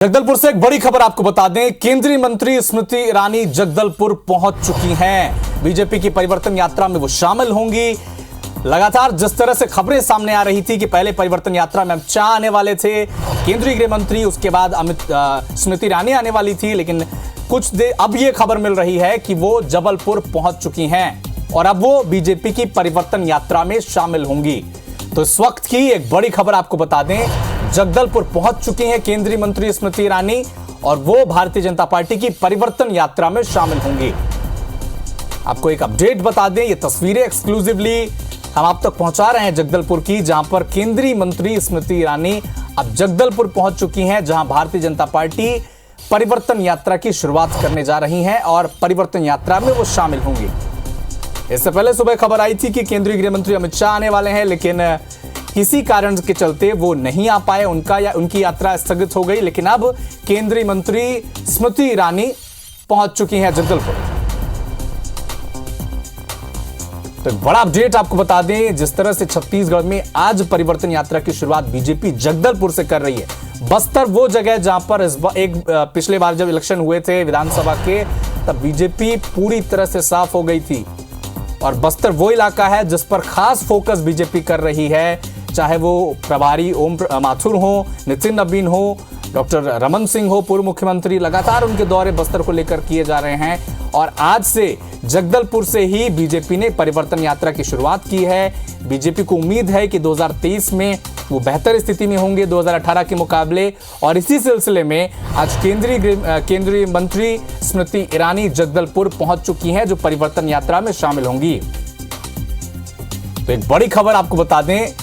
जगदलपुर से एक बड़ी खबर आपको बता दें। केंद्रीय मंत्री स्मृति ईरानी जगदलपुर पहुंच चुकी हैं। बीजेपी की परिवर्तन यात्रा में वो शामिल होंगी। लगातार जिस तरह से खबरें सामने आ रही थी कि पहले परिवर्तन यात्रा में अमित शाह आने वाले थे, केंद्रीय गृह मंत्री, उसके बाद स्मृति ईरानी आने वाली थी, लेकिन कुछ देर अब ये खबर मिल रही है कि वो जबलपुर पहुंच चुकी हैं और अब वो बीजेपी की परिवर्तन यात्रा में शामिल होंगी। तो इस वक्त की एक बड़ी खबर आपको बता दें, जगदलपुर पहुंच चुकी हैं केंद्रीय मंत्री स्मृति ईरानी और वो भारतीय जनता पार्टी की परिवर्तन यात्रा में शामिल होंगी। आपको एक अपडेट बता दें, ये तस्वीरें एक्सक्लूसिवली हम आप तक पहुंचा रहे हैं जगदलपुर की, जहां पर केंद्रीय मंत्री स्मृति ईरानी अब जगदलपुर पहुंच चुकी हैं, जहां भारतीय जनता पार्टी परिवर्तन यात्रा की शुरुआत करने जा रही है और परिवर्तन यात्रा में वो शामिल होंगी। इससे पहले सुबह खबर आई थी कि केंद्रीय गृह मंत्री अमित शाह आने वाले हैं, लेकिन किसी कारण के चलते वो नहीं आ पाए, उनकी यात्रा स्थगित हो गई। लेकिन अब केंद्रीय मंत्री स्मृति ईरानी पहुंच चुकी हैं जगदलपुर। तो एक बड़ा अपडेट आपको बता दें, जिस तरह से छत्तीसगढ़ में आज परिवर्तन यात्रा की शुरुआत बीजेपी जगदलपुर से कर रही है। बस्तर वो जगह जहां पर पिछले बार जब इलेक्शन हुए थे विधानसभा के, तब बीजेपी पूरी तरह से साफ हो गई थी और बस्तर वो इलाका है जिस पर खास फोकस बीजेपी कर रही है, चाहे वो प्रभारी ओम माथुर हो, नितिन नवीन हो, डॉक्टर रमन सिंह हो, पूर्व मुख्यमंत्री, लगातार उनके दौरे बस्तर को लेकर किए जा रहे हैं। और आज से जगदलपुर से ही बीजेपी ने परिवर्तन यात्रा की शुरुआत की है। बीजेपी को उम्मीद है कि 2023 में वो बेहतर स्थिति में होंगे 2018 के मुकाबले। और इसी सिलसिले में आज केंद्रीय मंत्री स्मृति ईरानी जगदलपुर पहुंच चुकी हैं, जो परिवर्तन यात्रा में शामिल होंगी। तो एक बड़ी खबर आपको बता दें,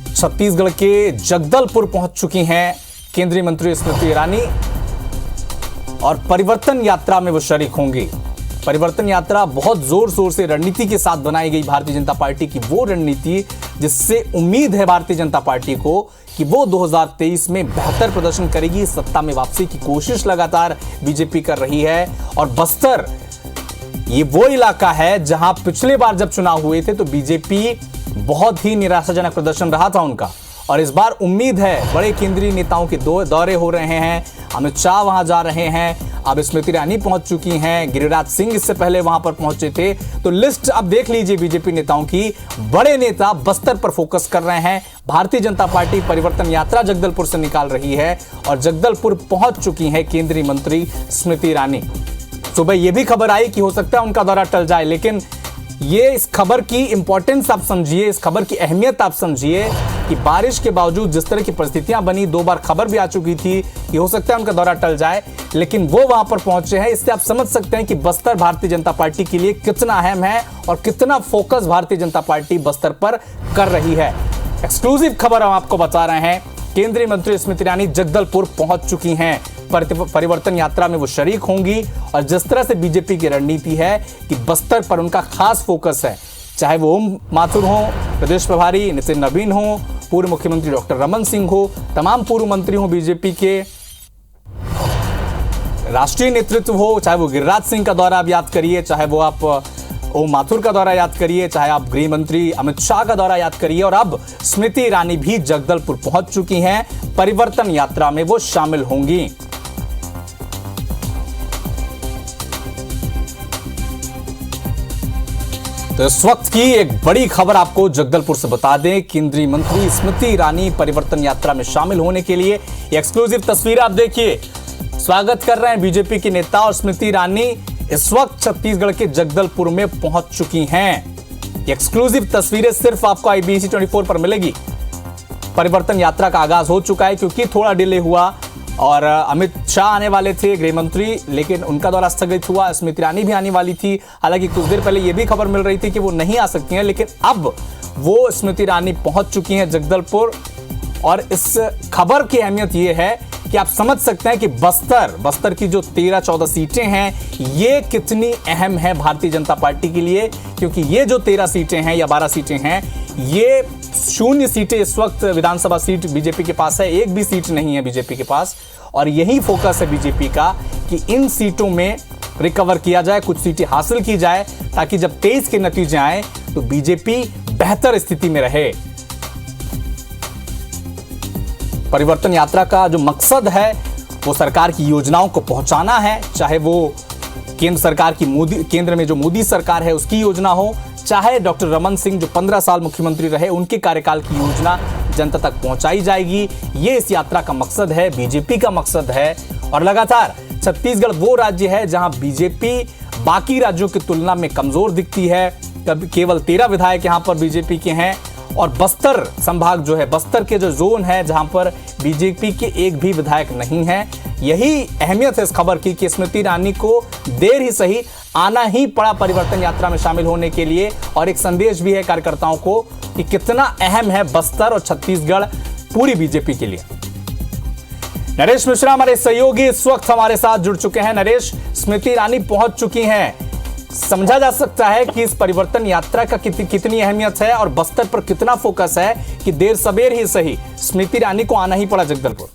छत्तीसगढ़ के जगदलपुर पहुंच चुकी हैं केंद्रीय मंत्री स्मृति ईरानी और परिवर्तन यात्रा में वो शरीक होंगी। परिवर्तन यात्रा बहुत जोर शोर से रणनीति के साथ बनाई गई भारतीय जनता पार्टी की, वो रणनीति जिससे उम्मीद है भारतीय जनता पार्टी को कि वो 2023 में बेहतर प्रदर्शन करेगी। सत्ता में वापसी की कोशिश लगातार बीजेपी कर रही है और बस्तर ये वो इलाका है जहां पिछले बार जब चुनाव हुए थे तो बीजेपी बहुत ही निराशाजनक प्रदर्शन रहा था उनका। और इस बार उम्मीद है, बड़े केंद्रीय नेताओं के दौरे हो रहे हैं, अमित शाह वहां जा रहे हैं, अब स्मृति ईरानी पहुंच चुकी हैं, गिरिराज सिंह इससे पहले वहां पर पहुंचे थे। तो लिस्ट अब देख लीजिए बीजेपी नेताओं की, बड़े नेता बस्तर पर फोकस कर रहे हैं। भारतीय जनता पार्टी परिवर्तन यात्रा जगदलपुर से निकाल रही है और जगदलपुर पहुंच चुकी है केंद्रीय मंत्री स्मृति ईरानी। सुबह यह भी खबर आई कि हो सकता है उनका दौरा टल जाए, लेकिन ये इस खबर की इंपॉर्टेंस आप समझिए, इस खबर की अहमियत आप समझिए कि बारिश के बावजूद जिस तरह की परिस्थितियां बनी, 2 बार खबर भी आ चुकी थी कि हो सकता है उनका दौरा टल जाए, लेकिन वो वहां पर पहुंचे हैं। इससे आप समझ सकते हैं कि बस्तर भारतीय जनता पार्टी के लिए कितना अहम है और कितना फोकस भारतीय जनता पार्टी बस्तर पर कर रही है। एक्सक्लूसिव खबर हम आपको बता रहे हैं, केंद्रीय मंत्री स्मृति ईरानी जगदलपुर पहुंच चुकी हैं, परिवर्तन यात्रा में वो शरीक होंगी। और जिस तरह से बीजेपी की रणनीति है कि बस्तर पर उनका खास फोकस है, चाहे वो ओम माथुर हो, प्रदेश प्रभारी नितिन नवीन हो, पूर्व मुख्यमंत्री डॉक्टर रमन सिंह हो, तमाम पूर्व मंत्री हो, बीजेपी के राष्ट्रीय नेतृत्व हो, चाहे वो गिरिराज सिंह का दौरा आप याद करिए, चाहे वो आप ओम माथुर का दौरा याद करिए, चाहे आप गृह मंत्री अमित शाह का दौरा याद करिए। और अब स्मृति ईरानी भी जगदलपुर पहुंच चुकी हैं, परिवर्तन यात्रा में वो शामिल होंगी। तो इस वक्त की एक बड़ी खबर आपको जगदलपुर से बता दें, केंद्रीय मंत्री स्मृति ईरानी परिवर्तन यात्रा में शामिल होने के लिए ये एक्सक्लूसिव तस्वीर आप देखिए। स्वागत कर रहे हैं बीजेपी के नेता और स्मृति ईरानी इस वक्त छत्तीसगढ़ के जगदलपुर में पहुंच चुकी हैं। ये एक्सक्लूसिव तस्वीरें सिर्फ आपको IBC 24 पर मिलेगी। परिवर्तन यात्रा का आगाज हो चुका है, क्योंकि थोड़ा डिले हुआ और अमित शाह आने वाले थे गृह मंत्री, लेकिन उनका दौरा स्थगित हुआ। स्मृति ईरानी भी आने वाली थी, हालांकि कुछ देर पहले यह भी खबर मिल रही थी कि वो नहीं आ सकती हैं, लेकिन अब वो स्मृति ईरानी पहुंच चुकी हैं जगदलपुर। और इस खबर की अहमियत ये है कि आप समझ सकते हैं कि बस्तर की जो 13-14 सीटें हैं, ये कितनी अहम है भारतीय जनता पार्टी के लिए, क्योंकि ये जो 13 सीटें हैं या 12 सीटें हैं, ये 0 सीटें इस वक्त विधानसभा सीट बीजेपी के पास है, एक भी सीट नहीं है बीजेपी के पास। और यही फोकस है बीजेपी का कि इन सीटों में रिकवर किया जाए, कुछ सीटें हासिल की जाए, ताकि जब 23 के नतीजे आए तो बीजेपी बेहतर स्थिति में रहे। परिवर्तन यात्रा का जो मकसद है वो सरकार की योजनाओं को पहुंचाना है, चाहे वो केंद्र सरकार की केंद्र में जो मोदी सरकार है उसकी योजना हो, चाहे डॉक्टर रमन सिंह जो 15 साल मुख्यमंत्री रहे उनके कार्यकाल की योजना जनता तक पहुंचाई जाएगी। ये इस यात्रा का मकसद है, बीजेपी का मकसद है। और लगातार छत्तीसगढ़ वो राज्य है जहां बीजेपी बाकी राज्यों की तुलना में कमजोर दिखती है। केवल 13 विधायक यहां पर बीजेपी के हैं और बस्तर संभाग जो है, बस्तर के जो जोन है जहां पर बीजेपी के एक भी विधायक नहीं है। यही अहमियत है इस खबर की कि स्मृति ईरानी को देर ही सही आना ही पड़ा परिवर्तन यात्रा में शामिल होने के लिए। और एक संदेश भी है कार्यकर्ताओं को कि कितना अहम है बस्तर और छत्तीसगढ़ पूरी बीजेपी के लिए। नरेश मिश्रा हमारे सहयोगी इस वक्त हमारे साथ जुड़ चुके हैं। नरेश, स्मृति ईरानी पहुंच चुकी हैं, समझा जा सकता है कि इस परिवर्तन यात्रा का कितनी अहमियत है और बस्तर पर कितना फोकस है कि देर सबेर ही सही स्मृति ईरानी को आना ही पड़ा जगदलपुर।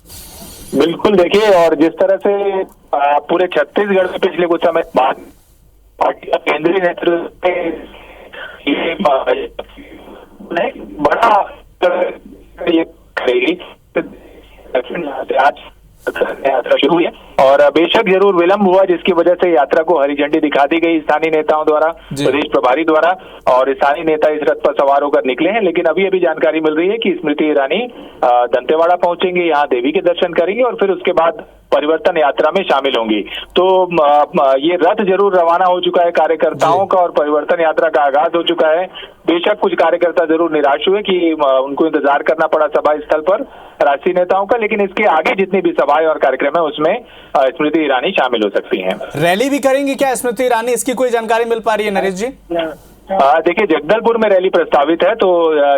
बिल्कुल, देखिए, और जिस तरह से पूरे छत्तीसगढ़ में पिछले कुछ समय बाद पार्टी का केंद्रीय नेतृत्व ये बड़ा ये करेगी आज यात्रा शुरू हुई है और बेशक जरूर विलंब हुआ जिसकी वजह से यात्रा को हरी झंडी दिखा दी गई स्थानीय नेताओं द्वारा, प्रदेश प्रभारी द्वारा, और स्थानीय नेता इस रथ पर सवार होकर निकले हैं। लेकिन अभी अभी जानकारी मिल रही है कि स्मृति ईरानी दंतेवाड़ा पहुंचेंगे, यहाँ देवी के दर्शन करेंगे और फिर उसके बाद परिवर्तन यात्रा में शामिल होंगी। तो ये रथ जरूर रवाना हो चुका है कार्यकर्ताओं का और परिवर्तन यात्रा का आगाज हो चुका है। बेशक कुछ कार्यकर्ता जरूर निराश हुए कि उनको इंतजार करना पड़ा सभा स्थल पर राष्ट्रीय नेताओं का, लेकिन इसके आगे जितनी भी सभाएं और कार्यक्रम है उसमें स्मृति ईरानी शामिल हो सकती हैं। रैली भी करेंगी क्या स्मृति ईरानी, इसकी कोई जानकारी मिल पा रही है नरेश जी? देखिए, जगदलपुर में रैली प्रस्तावित है, तो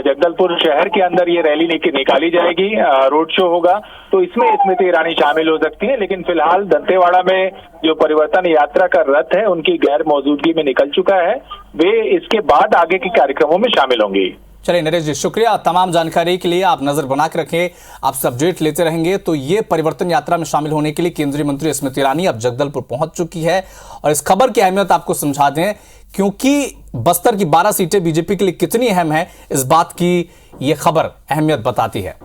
जगदलपुर शहर के अंदर ये रैली निकाली जाएगी, रोड शो होगा, तो इसमें स्मृति ईरानी शामिल हो सकती है। लेकिन फिलहाल दंतेवाड़ा में जो परिवर्तन यात्रा का रथ है उनकी गैर मौजूदगी में निकल चुका है, वे इसके बाद आगे के कार्यक्रमों में शामिल होंगी। चलिए नरेश जी, शुक्रिया तमाम जानकारी के लिए। आप नजर बना के रखें, आप सब अपडेट लेते रहेंगे। तो ये परिवर्तन यात्रा में शामिल होने के लिए केंद्रीय मंत्री स्मृति ईरानी अब जगदलपुर पहुंच चुकी है और इस खबर की अहमियत आपको समझा दें, क्योंकि बस्तर की 12 सीटें बीजेपी के लिए कितनी अहम है, इस बात की ये खबर अहमियत बताती है।